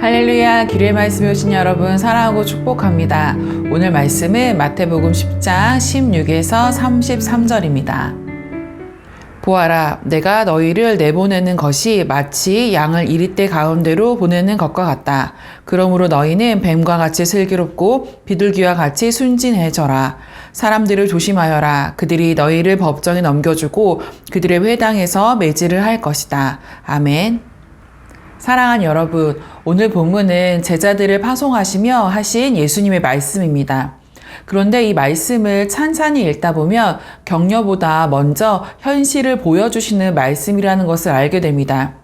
할렐루야, 기도의 말씀에 오신 여러분 사랑하고 축복합니다. 오늘 말씀은 마태복음 10장 16에서 33절입니다. 보아라, 내가 너희를 내보내는 것이 마치 양을 이리떼 가운데로 보내는 것과 같다. 그러므로 너희는 뱀과 같이 슬기롭고 비둘기와 같이 순진해져라. 사람들을 조심하여라. 그들이 너희를 법정에 넘겨주고 그들의 회당에서 매질을 할 것이다. 아멘. 사랑하는 여러분, 오늘 본문은 제자들을 파송하시며 하신 예수님의 말씀입니다. 그런데 이 말씀을 찬찬히 읽다 보면 격려보다 먼저 현실을 보여주시는 말씀이라는 것을 알게 됩니다.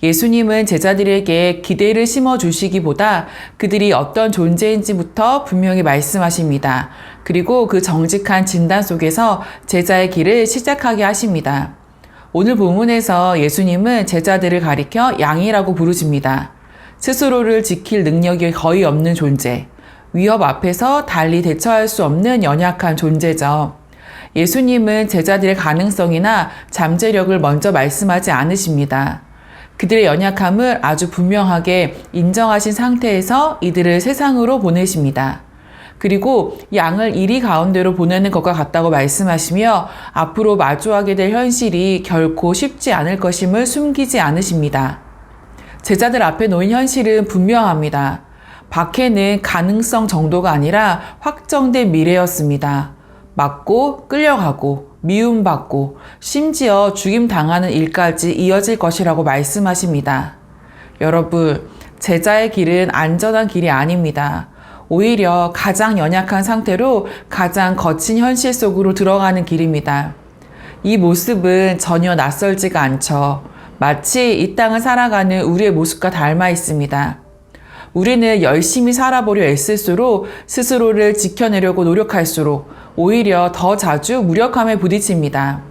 예수님은 제자들에게 기대를 심어주시기보다 그들이 어떤 존재인지부터 분명히 말씀하십니다. 그리고 그 정직한 진단 속에서 제자의 길을 시작하게 하십니다. 오늘 본문에서 예수님은 제자들을 가리켜 양이라고 부르십니다. 스스로를 지킬 능력이 거의 없는 존재, 위협 앞에서 달리 대처할 수 없는 연약한 존재죠. 예수님은 제자들의 가능성이나 잠재력을 먼저 말씀하지 않으십니다. 그들의 연약함을 아주 분명하게 인정하신 상태에서 이들을 세상으로 보내십니다. 그리고 양을 이리 가운데로 보내는 것과 같다고 말씀하시며 앞으로 마주하게 될 현실이 결코 쉽지 않을 것임을 숨기지 않으십니다. 제자들 앞에 놓인 현실은 분명합니다. 박해는 가능성 정도가 아니라 확정된 미래였습니다. 맞고 끌려가고 미움받고 심지어 죽임당하는 일까지 이어질 것이라고 말씀하십니다. 여러분, 제자의 길은 안전한 길이 아닙니다. 오히려 가장 연약한 상태로 가장 거친 현실 속으로 들어가는 길입니다. 이 모습은 전혀 낯설지가 않죠. 마치 이 땅을 살아가는 우리의 모습과 닮아 있습니다. 우리는 열심히 살아보려 애쓸수록 스스로를 지켜내려고 노력할수록 오히려 더 자주 무력함에 부딪힙니다.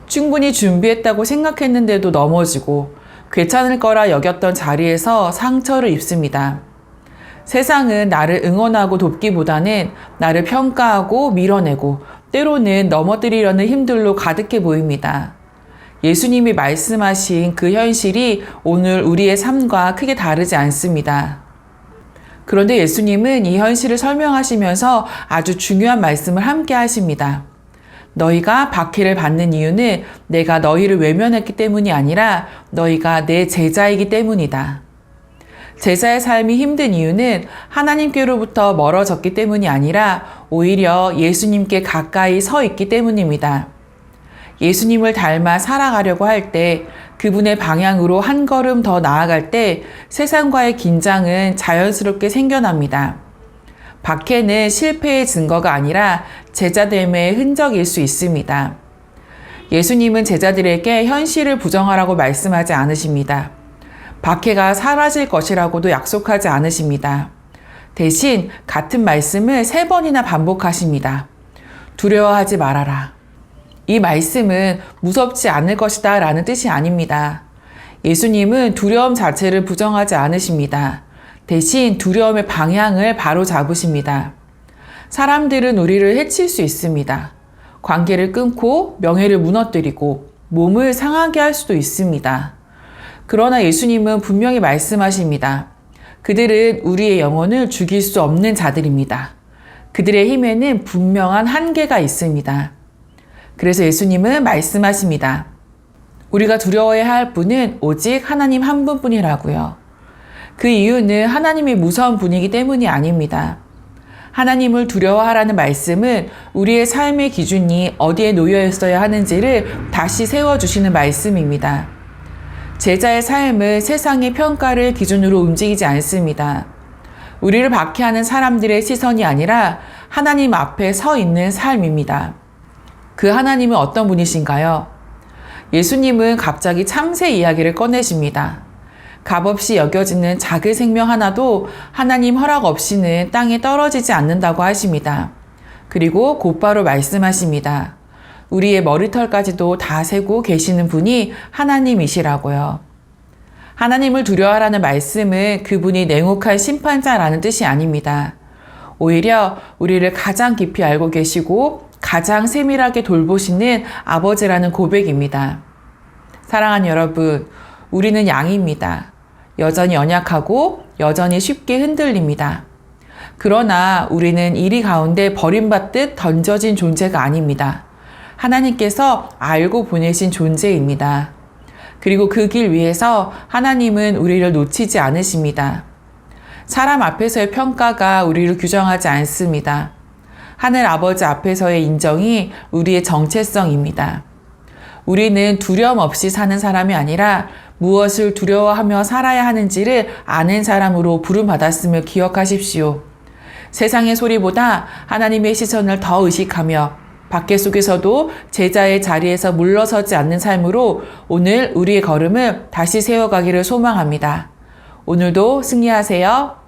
충분히 준비했다고 생각했는데도 넘어지고 괜찮을 거라 여겼던 자리에서 상처를 입습니다. 세상은 나를 응원하고 돕기보다는 나를 평가하고 밀어내고 때로는 넘어뜨리려는 힘들로 가득해 보입니다. 예수님이 말씀하신 그 현실이 오늘 우리의 삶과 크게 다르지 않습니다. 그런데 예수님은 이 현실을 설명하시면서 아주 중요한 말씀을 함께 하십니다. 너희가 박해를 받는 이유는 내가 너희를 외면했기 때문이 아니라 너희가 내 제자이기 때문이다. 제자의 삶이 힘든 이유는 하나님께로부터 멀어졌기 때문이 아니라 오히려 예수님께 가까이 서 있기 때문입니다. 예수님을 닮아 살아가려고 할 때, 그분의 방향으로 한 걸음 더 나아갈 때 세상과의 긴장은 자연스럽게 생겨납니다. 박해는 실패의 증거가 아니라 제자됨의 흔적일 수 있습니다. 예수님은 제자들에게 현실을 부정하라고 말씀하지 않으십니다. 박해가 사라질 것이라고도 약속하지 않으십니다. 대신 같은 말씀을 3번이나 반복하십니다. 두려워하지 말아라. 이 말씀은 무섭지 않을 것이다 라는 뜻이 아닙니다. 예수님은 두려움 자체를 부정하지 않으십니다. 대신 두려움의 방향을 바로 잡으십니다. 사람들은 우리를 해칠 수 있습니다. 관계를 끊고 명예를 무너뜨리고 몸을 상하게 할 수도 있습니다. 그러나 예수님은 분명히 말씀하십니다. 그들은 우리의 영혼을 죽일 수 없는 자들입니다. 그들의 힘에는 분명한 한계가 있습니다. 그래서 예수님은 말씀하십니다. 우리가 두려워해야 할 분은 오직 하나님 한 분뿐이라고요. 그 이유는 하나님이 무서운 분이기 때문이 아닙니다. 하나님을 두려워하라는 말씀은 우리의 삶의 기준이 어디에 놓여 있어야 하는지를 다시 세워주시는 말씀입니다. 제자의 삶은 세상의 평가를 기준으로 움직이지 않습니다. 우리를 박해하는 사람들의 시선이 아니라 하나님 앞에 서 있는 삶입니다. 그 하나님은 어떤 분이신가요? 예수님은 갑자기 참새 이야기를 꺼내십니다. 값없이 여겨지는 작은 생명 하나도 하나님 허락 없이는 땅에 떨어지지 않는다고 하십니다. 그리고 곧바로 말씀하십니다. 우리의 머리털까지도 다 세고 계시는 분이 하나님이시라고요. 하나님을 두려워하라는 말씀은 그분이 냉혹한 심판자라는 뜻이 아닙니다. 오히려 우리를 가장 깊이 알고 계시고 가장 세밀하게 돌보시는 아버지라는 고백입니다. 사랑하는 여러분, 우리는 양입니다. 여전히 연약하고 여전히 쉽게 흔들립니다. 그러나 우리는 이리 가운데 버림받듯 던져진 존재가 아닙니다. 하나님께서 알고 보내신 존재입니다. 그리고 그 길 위에서 하나님은 우리를 놓치지 않으십니다. 사람 앞에서의 평가가 우리를 규정하지 않습니다. 하늘 아버지 앞에서의 인정이 우리의 정체성입니다. 우리는 두려움 없이 사는 사람이 아니라 무엇을 두려워하며 살아야 하는지를 아는 사람으로 부름받았음을 기억하십시오. 세상의 소리보다 하나님의 시선을 더 의식하며 밖에 속에서도 제자의 자리에서 물러서지 않는 삶으로 오늘 우리의 걸음을 다시 세워가기를 소망합니다. 오늘도 승리하세요.